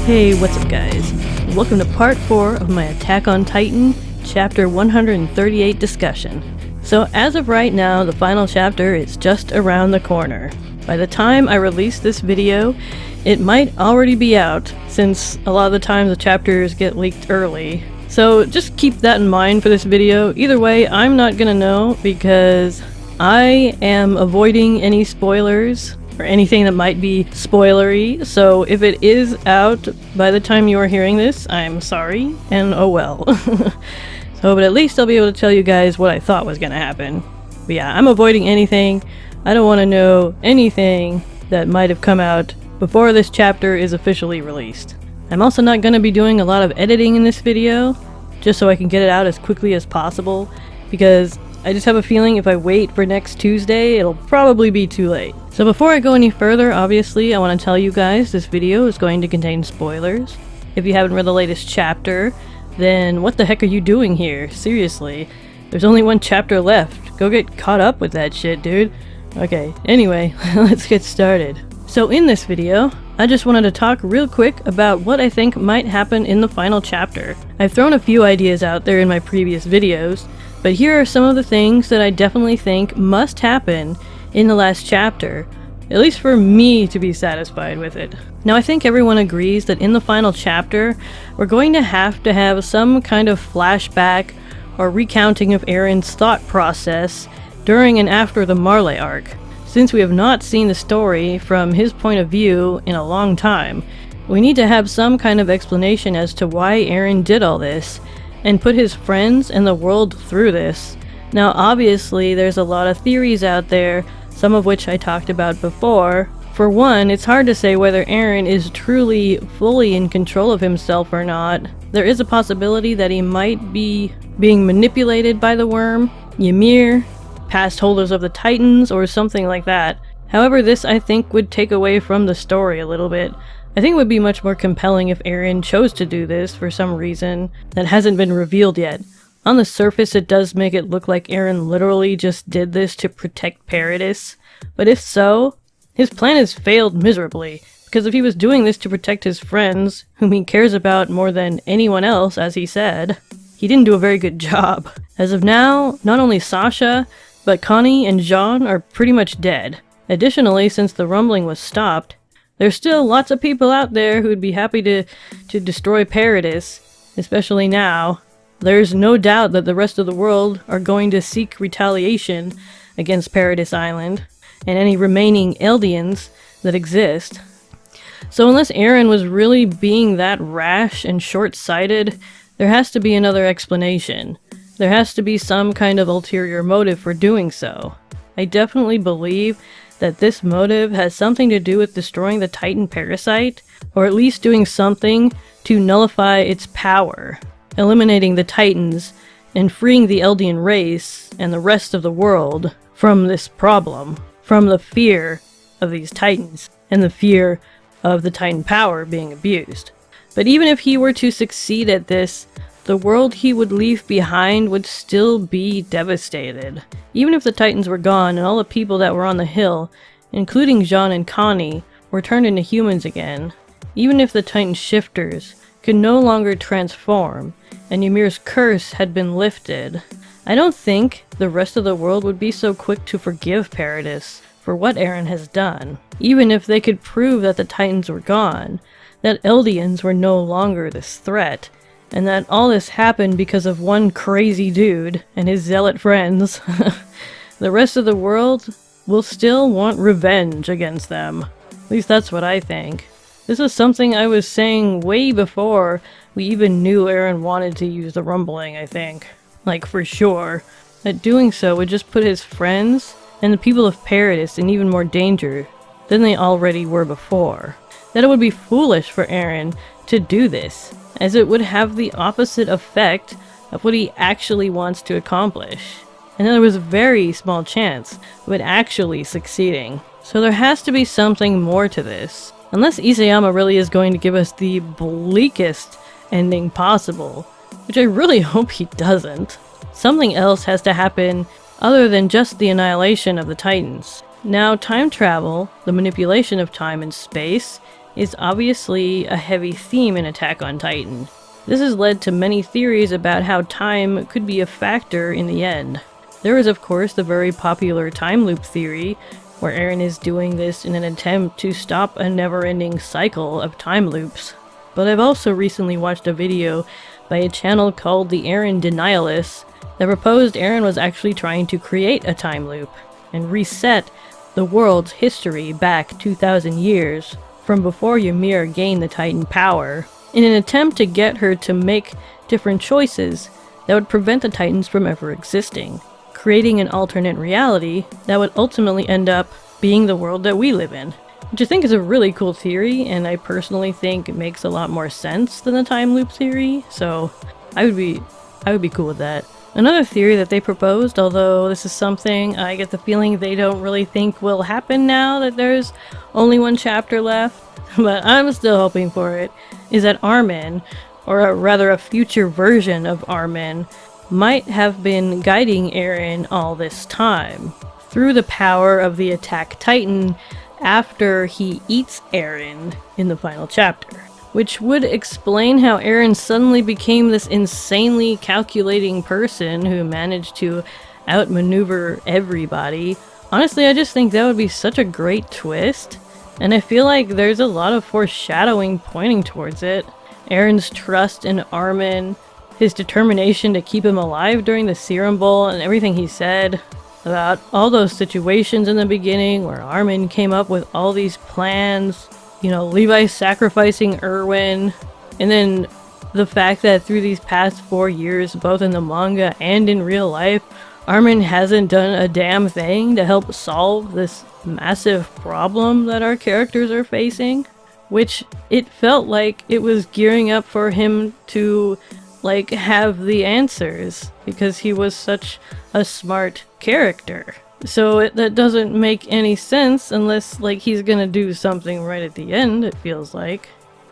Hey, what's up guys? Welcome to part 4 of my Attack on Titan, chapter 138 discussion. So as of right now, the final chapter is just around the corner. By the time I release this video, it might already be out, since a lot of the times the chapters get leaked early. So just keep that in mind for this video. Either way, I'm not gonna know because I am avoiding any spoilers or anything that might be spoilery, so if it is out by the time you are hearing this, I'm sorry, and oh well. But at least I'll be able to tell you guys what I thought was gonna happen. But yeah, I'm avoiding anything. I don't want to know anything that might have come out before this chapter is officially released. I'm also not going to be doing a lot of editing in this video, just so I can get it out as quickly as possible, because I just have a feeling if I wait for next Tuesday, it'll probably be too late. So before I go any further, obviously, I want to tell you guys this video is going to contain spoilers. If you haven't read the latest chapter, then what the heck are you doing here? Seriously. There's only one chapter left. Go get caught up with that shit, dude. Okay, anyway, let's get started. So in this video, I just wanted to talk real quick about what I think might happen in the final chapter. I've thrown a few ideas out there in my previous videos, but here are some of the things that I definitely think must happen in the last chapter, at least for me to be satisfied with it. Now I think everyone agrees that in the final chapter, we're going to have some kind of flashback or recounting of Aaron's thought process during and after the Marley arc. Since we have not seen the story from his point of view in a long time, we need to have some kind of explanation as to why Aaron did all this, and put his friends and the world through this. Now obviously there's a lot of theories out there, some of which I talked about before. For one, it's hard to say whether Aaron is truly fully in control of himself or not. There is a possibility that he might be being manipulated by the worm, Ymir, past holders of the Titans, or something like that. However, this I think would take away from the story a little bit. I think it would be much more compelling if Aaron chose to do this for some reason that hasn't been revealed yet. On the surface, it does make it look like Aaron literally just did this to protect Paradis, but if so, his plan has failed miserably, because if he was doing this to protect his friends, whom he cares about more than anyone else, as he said, he didn't do a very good job. As of now, not only Sasha, but Connie and Jean are pretty much dead. Additionally, since the rumbling was stopped, there's still lots of people out there who'd be happy to destroy Paradis, especially now. There's no doubt that the rest of the world are going to seek retaliation against Paradis Island, and any remaining Eldians that exist. So unless Aaron was really being that rash and short-sighted, there has to be another explanation. There has to be some kind of ulterior motive for doing so. I definitely believe that this motive has something to do with destroying the Titan parasite, or at least doing something to nullify its power, eliminating the Titans, and freeing the Eldian race and the rest of the world from this problem, from the fear of these Titans, and the fear of the Titan power being abused. But even if he were to succeed at this, the world he would leave behind would still be devastated. Even if the Titans were gone and all the people that were on the hill, including Jean and Connie, were turned into humans again, even if the Titan shifters could no longer transform, and Ymir's curse had been lifted, I don't think the rest of the world would be so quick to forgive Paradis for what Aaron has done. Even if they could prove that the Titans were gone, that Eldians were no longer this threat, and that all this happened because of one crazy dude and his zealot friends, the rest of the world will still want revenge against them. At least that's what I think. This is something I was saying way before we even knew Aaron wanted to use the rumbling, I think. Like, for sure. That doing so would just put his friends and the people of Paradis in even more danger than they already were before. That it would be foolish for Aaron to do this, as it would have the opposite effect of what he actually wants to accomplish. And there was a very small chance of it actually succeeding. So there has to be something more to this. Unless Isayama really is going to give us the bleakest ending possible, which I really hope he doesn't. Something else has to happen other than just the annihilation of the Titans. Now, time travel, the manipulation of time and space, is obviously a heavy theme in Attack on Titan. This has led to many theories about how time could be a factor in the end. There is, of course, the very popular time loop theory, where Eren is doing this in an attempt to stop a never-ending cycle of time loops. But I've also recently watched a video by a channel called the Eren Denialists that proposed Eren was actually trying to create a time loop and reset the world's history back 2,000 years from before Ymir gained the Titan power, in an attempt to get her to make different choices that would prevent the Titans from ever existing, creating an alternate reality that would ultimately end up being the world that we live in. Which I think is a really cool theory, and I personally think it makes a lot more sense than the time loop theory, so I would be cool with that. Another theory that they proposed, although this is something I get the feeling they don't really think will happen now that there's only one chapter left, but I'm still hoping for it, is that Armin, or rather a future version of Armin, might have been guiding Eren all this time, through the power of the Attack Titan after he eats Eren in the final chapter. Which would explain how Eren suddenly became this insanely calculating person who managed to outmaneuver everybody. Honestly, I just think that would be such a great twist, and I feel like there's a lot of foreshadowing pointing towards it. Eren's trust in Armin, his determination to keep him alive during the Serum Bowl, and everything he said about all those situations in the beginning where Armin came up with all these plans. You know, Levi sacrificing Erwin, and then the fact that through these past 4 years, both in the manga and in real life, Armin hasn't done a damn thing to help solve this massive problem that our characters are facing, which it felt like it was gearing up for him to, like, have the answers, because he was such a smart character. So that doesn't make any sense unless, like, he's gonna do something right at the end, it feels like.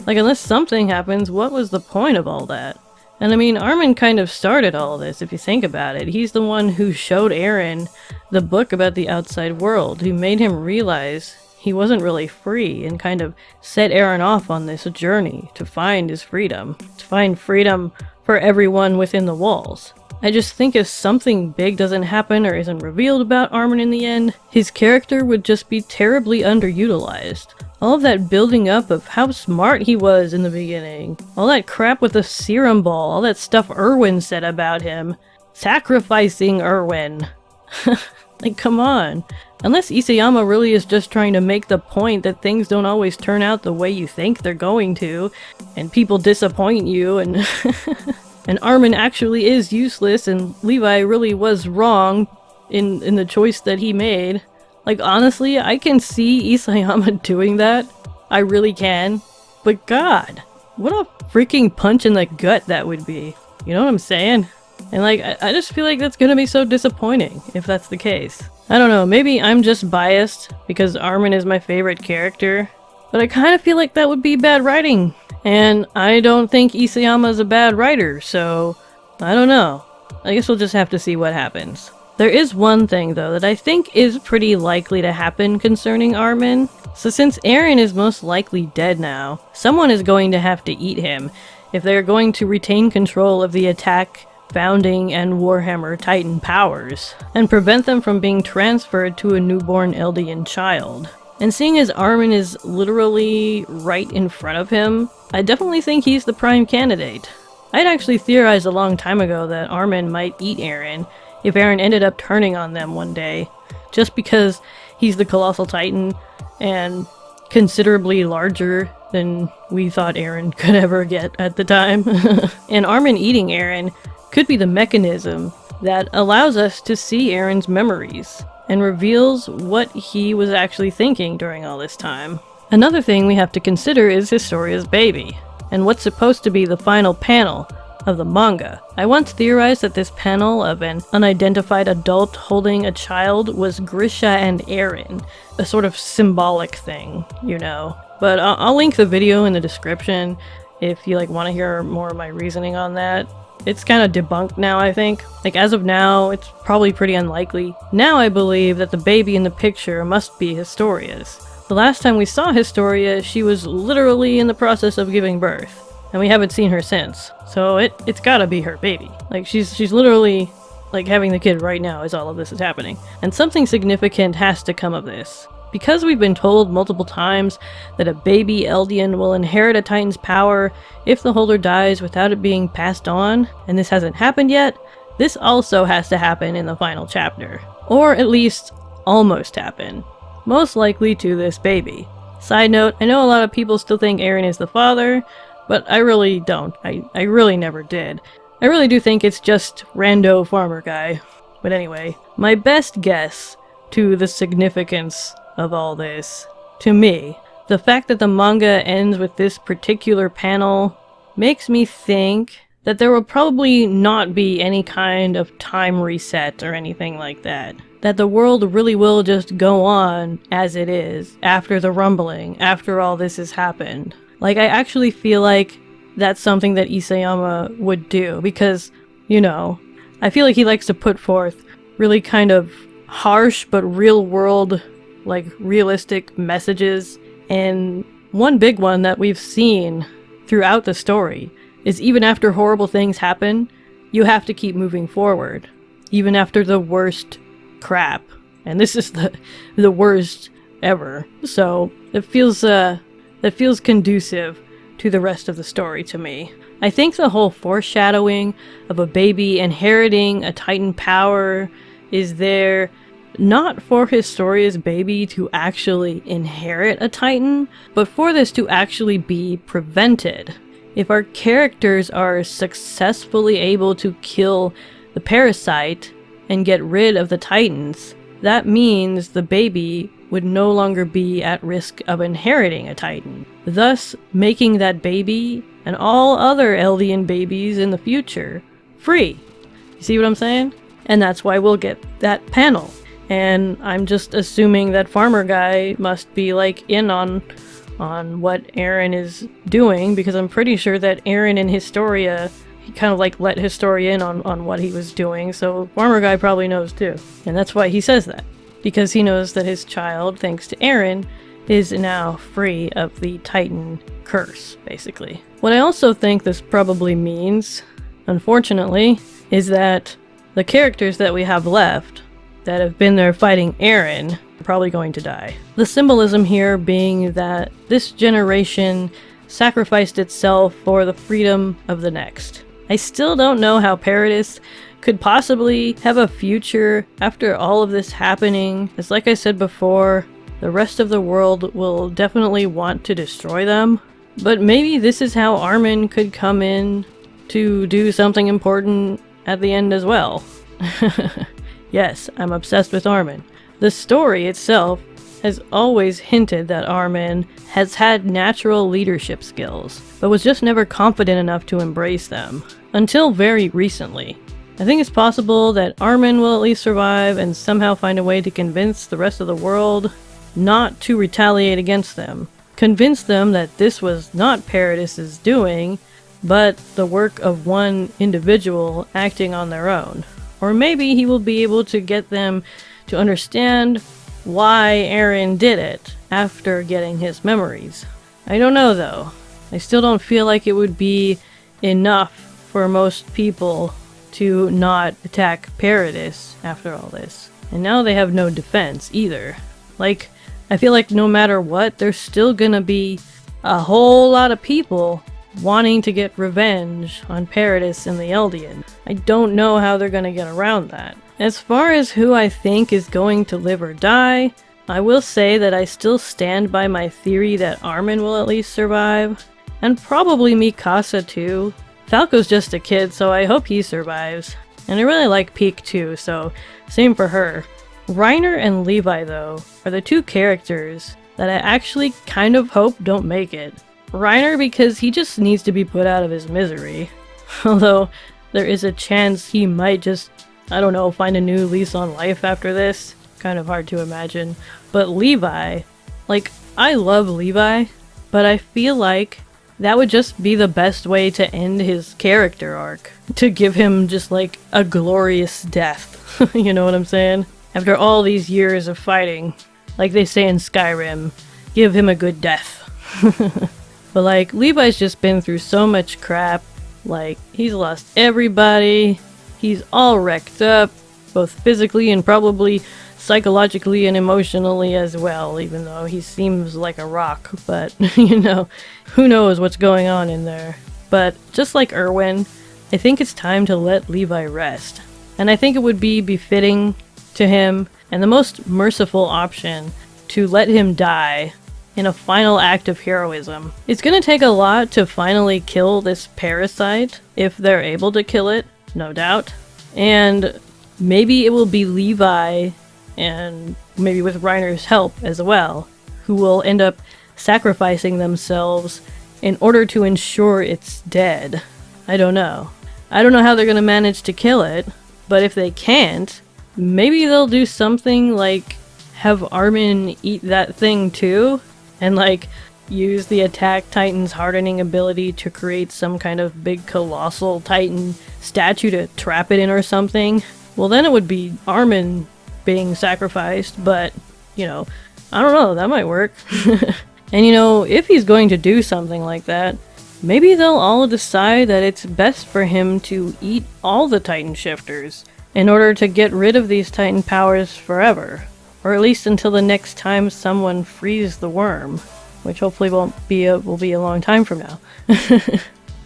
Like, unless something happens, what was the point of all that? And I mean, Armin kind of started all this, if you think about it. He's the one who showed Eren the book about the outside world, who made him realize he wasn't really free, and kind of set Eren off on this journey to find his freedom. To find freedom for everyone within the walls. I just think if something big doesn't happen or isn't revealed about Armin in the end, his character would just be terribly underutilized. All of that building up of how smart he was in the beginning, all that crap with the Serum Ball, all that stuff Erwin said about him, sacrificing Erwin. Like, come on. Unless Isayama really is just trying to make the point that things don't always turn out the way you think they're going to, and people disappoint you, and and Armin actually is useless, and Levi really was wrong in the choice that he made. Like, honestly, I can see Isayama doing that. I really can. But God, what a freaking punch in the gut that would be. You know what I'm saying? And like, I just feel like that's gonna be so disappointing if that's the case. I don't know, maybe I'm just biased because Armin is my favorite character, but I kind of feel like that would be bad writing. And I don't think Isayama is a bad writer, so I don't know. I guess we'll just have to see what happens. There is one thing, though, that I think is pretty likely to happen concerning Armin. So since Eren is most likely dead now, someone is going to have to eat him if they're going to retain control of the Attack, Founding, and Warhammer Titan powers, and prevent them from being transferred to a newborn Eldian child. And seeing as Armin is literally right in front of him, I definitely think he's the prime candidate. I'd actually theorized a long time ago that Armin might eat Eren if Eren ended up turning on them one day, just because he's the Colossal Titan and considerably larger than we thought Eren could ever get at the time. And Armin eating Eren could be the mechanism that allows us to see Eren's memories and reveals what he was actually thinking during all this time. Another thing we have to consider is Historia's baby, and what's supposed to be the final panel of the manga. I once theorized that this panel of an unidentified adult holding a child was Grisha and Eren, a sort of symbolic thing, you know. But I'll link the video in the description if you want to hear more of my reasoning on that. It's kind of debunked now, I think. As of now, it's probably pretty unlikely. Now I believe that the baby in the picture must be Historia's, The last time we saw Historia, she was literally in the process of giving birth, and we haven't seen her since. So it's gotta be her baby. Like, she's literally, like, having the kid right now as all of this is happening. And something significant has to come of this. Because we've been told multiple times that a baby Eldian will inherit a Titan's power if the holder dies without it being passed on, and this hasn't happened yet, this also has to happen in the final chapter. Or at least, almost happen. Most likely to this baby. Side note, I know a lot of people still think Eren is the father, but I really don't. I really never did. I really do think it's just rando farmer guy. But anyway, my best guess to the significance of all this, to me, the fact that the manga ends with this particular panel makes me think that there will probably not be any kind of time reset or anything like that. That the world really will just go on as it is, after the rumbling, after all this has happened. Like, I actually feel like that's something that Isayama would do, because, you know, I feel like he likes to put forth really kind of harsh but real world, like, realistic messages, and one big one that we've seen throughout the story is even after horrible things happen, you have to keep moving forward, even after the worst crap. And this is the worst ever. So it feels conducive to the rest of the story to me. I think the whole foreshadowing of a baby inheriting a Titan power is there not for Historia's baby to actually inherit a Titan, but for this to actually be prevented. If our characters are successfully able to kill the parasite and get rid of the Titans, that means the baby would no longer be at risk of inheriting a Titan, thus making that baby and all other Eldian babies in the future free. You see what I'm saying? And that's why we'll get that panel. And I'm just assuming that farmer guy must be, like, in on what Eren is doing, because I'm pretty sure that Eren in Historia, he kind of, like, let Historia in on what he was doing, so farmer guy probably knows too. And that's why he says that, because he knows that his child, thanks to Eren, is now free of the Titan curse, basically. What I also think this probably means, unfortunately, is that the characters that we have left that have been there fighting Eren are probably going to die. The symbolism here being that this generation sacrificed itself for the freedom of the next. I still don't know how Paradis could possibly have a future after all of this happening, as like I said before, the rest of the world will definitely want to destroy them. But maybe this is how Armin could come in to do something important at the end as well. Yes, I'm obsessed with Armin. The story itself has always hinted that Armin has had natural leadership skills, but was just never confident enough to embrace them. Until very recently. I think it's possible that Armin will at least survive and somehow find a way to convince the rest of the world not to retaliate against them. Convince them that this was not Paradis's doing, but the work of one individual acting on their own. Or maybe he will be able to get them to understand why Eren did it after getting his memories. I don't know though. I still don't feel like it would be enough for most people to not attack Paradis after all this. And now they have no defense either. Like, I feel like no matter what, there's still gonna be a whole lot of people wanting to get revenge on Paradis and the Eldian. I don't know how they're gonna get around that. As far as who I think is going to live or die, I will say that I still stand by my theory that Armin will at least survive, and probably Mikasa too. Falco's just a kid, so I hope he survives. And I really like Peak too, so same for her. Reiner and Levi, though, are the two characters that I actually kind of hope don't make it. Reiner because he just needs to be put out of his misery. Although, there is a chance he might just, I don't know, find a new lease on life after this. Kind of hard to imagine. But Levi, like, I love Levi, but I feel like that would just be the best way to end his character arc. To give him just, like, a glorious death. You know what I'm saying? After all these years of fighting, like they say in Skyrim, give him a good death. But like, Levi's just been through so much crap. Like, he's lost everybody. He's all wrecked up, both physically and probably psychologically and emotionally as well, even though he seems like a rock. But, you know, who knows what's going on in there. But just like Erwin, I think it's time to let Levi rest. And I think it would be befitting to him and the most merciful option to let him die in a final act of heroism. It's gonna take a lot to finally kill this parasite, if they're able to kill it, no doubt. And maybe it will be Levi, and maybe with Reiner's help as well, who will end up sacrificing themselves in order to ensure it's dead. I don't know. I don't know how they're gonna manage to kill it, but if they can't, maybe they'll do something like have Armin eat that thing too, and like use the Attack Titan's hardening ability to create some kind of big colossal Titan statue to trap it in or something. Well, then it would be Armin being sacrificed, but, you know, I don't know, that might work. And you know, if he's going to do something like that, maybe they'll all decide that it's best for him to eat all the Titan shifters in order to get rid of these Titan powers forever. Or at least until the next time someone frees the worm, which hopefully will be a long time from now.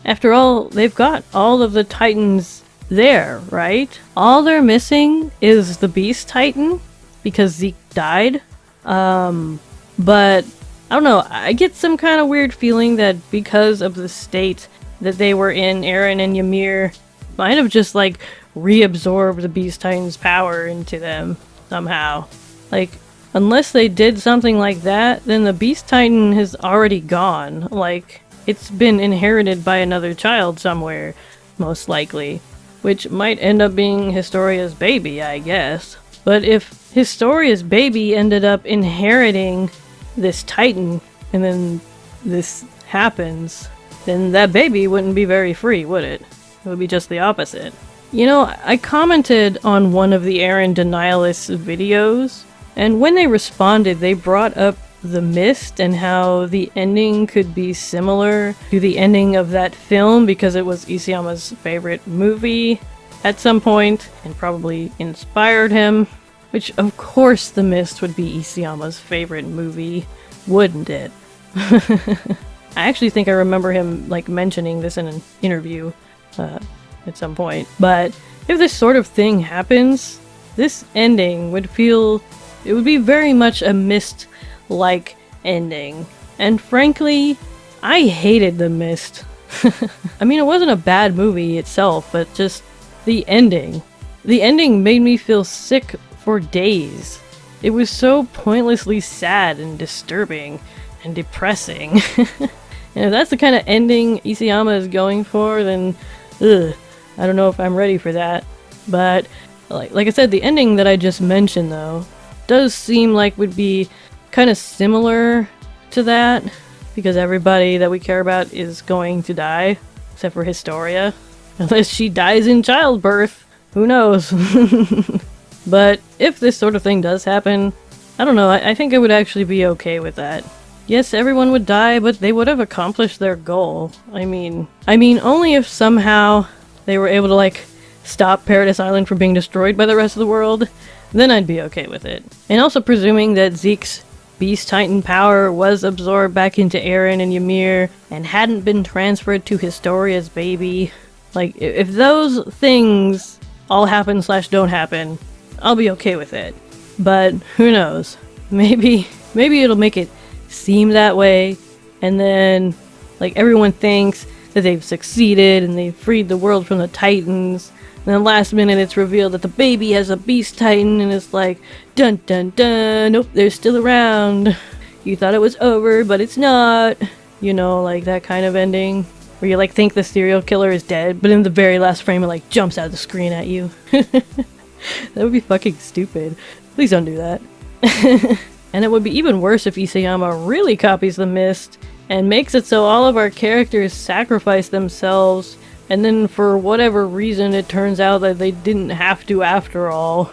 After all, they've got all of the Titans there, right? All they're missing is the Beast Titan, because Zeke died. But I don't know, I get some kind of weird feeling that because of the state that they were in, Eren and Ymir might have just like reabsorbed the Beast Titan's power into them somehow. Like, unless they did something like that, then the Beast Titan has already gone. Like, it's been inherited by another child somewhere, most likely. Which might end up being Historia's baby, I guess. But if Historia's baby ended up inheriting this Titan, and then this happens, then that baby wouldn't be very free, would it? It would be just the opposite. You know, I commented on one of the Eren Denialists videos, and when they responded, they brought up The Mist and how the ending could be similar to the ending of that film because it was Isayama's favorite movie at some point and probably inspired him. Which, of course, The Mist would be Isayama's favorite movie, wouldn't it? I actually think I remember him, like, mentioning this in an interview at some point. But if this sort of thing happens, this ending would feel... it would be very much a Mist-like ending. And frankly, I hated The Mist. I mean, it wasn't a bad movie itself, but just the ending. The ending made me feel sick for days. It was so pointlessly sad and disturbing and depressing. And if that's the kind of ending Isayama is going for, then I don't know if I'm ready for that. But like I said, the ending that I just mentioned though does seem like would be kind of similar to that, because everybody that we care about is going to die, except for Historia. Unless she dies in childbirth. Who knows? But if this sort of thing does happen, I don't know, I think I would actually be okay with that. Yes, everyone would die, but they would have accomplished their goal. I mean, only if somehow they were able to, like, stop Paradise Island from being destroyed by the rest of the world, then I'd be okay with it. And also presuming that Zeke's Beast Titan power was absorbed back into Eren and Ymir and hadn't been transferred to Historia's baby. Like, if those things all happen / don't happen, I'll be okay with it. But who knows? Maybe it'll make it seem that way, and then like everyone thinks that they've succeeded and they've freed the world from the Titans, and then last minute it's revealed that the baby has a Beast Titan, and it's like, dun dun dun, nope, they're still around. You thought it was over, but it's not. You know, like that kind of ending. Where you like think the serial killer is dead, but in the very last frame it like jumps out of the screen at you. That would be fucking stupid. Please don't do that. And it would be even worse if Isayama really copies The Mist and makes it so all of our characters sacrifice themselves, and then for whatever reason it turns out that they didn't have to after all.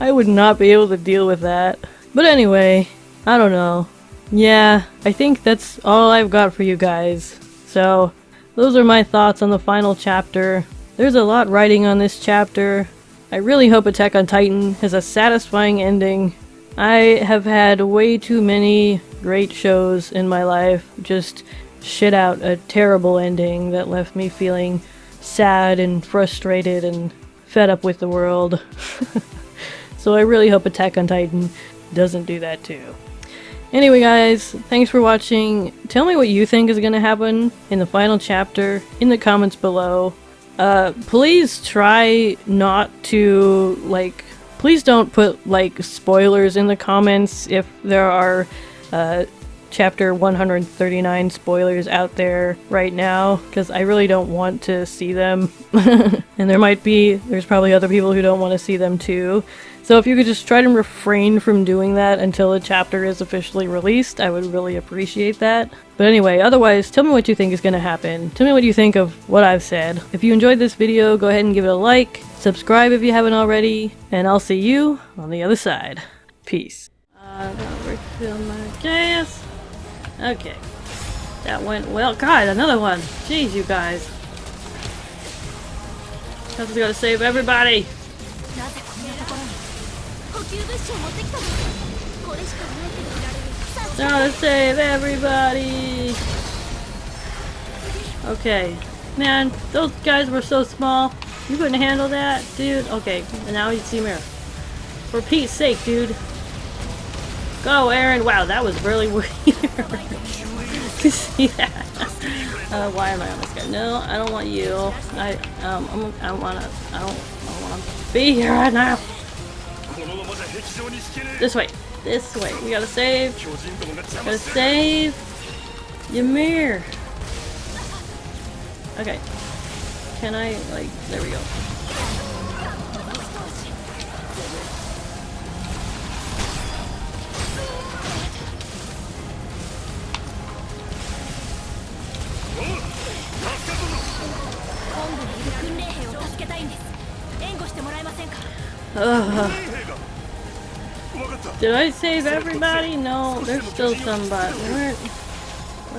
I would not be able to deal with that. But anyway, I don't know. Yeah, I think that's all I've got for you guys. So, those are my thoughts on the final chapter. There's a lot writing on this chapter. I really hope Attack on Titan has a satisfying ending. I have had way too many great shows in my life just shit out a terrible ending that left me feeling sad and frustrated and fed up with the world. So I really hope Attack on Titan doesn't do that too. Anyway guys, thanks for watching. Tell me what you think is gonna happen in the final chapter in the comments below. Please try not to, please don't put, spoilers in the comments if there are, chapter 139 spoilers out there right now, because I really don't want to see them. And there's probably other people who don't want to see them too. So if you could just try to refrain from doing that until the chapter is officially released, I would really appreciate that. But anyway, otherwise, tell me what you think is going to happen. Tell me what you think of what I've said. If you enjoyed this video, go ahead and give it a like, subscribe if you haven't already, and I'll see you on the other side. Peace. Gotta refill my gas. Okay. That went well. God, another one. Jeez, you guys. I just gotta save everybody. Gotta save everybody! Okay. Man, those guys were so small. You couldn't handle that, dude? Okay, and now you see me. For Pete's sake, dude. Go, Aaron! Wow, that was really weird. To see that. Why am I on this guy? No, I don't want you. I don't wanna be here right now. This way. This way. We gotta save. Gotta save Ymir. Okay. Can I, there we go. Did I save everybody? No, there's still some, but where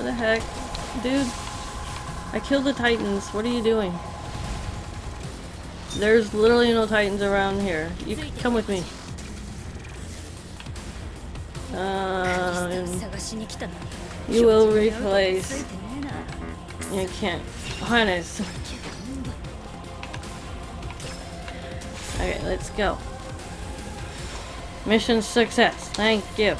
the heck? Dude, I killed the Titans. What are you doing? There's literally no Titans around here. You come with me. You will replace. You can't. Harness. Okay, let's go. Mission success. Thank you.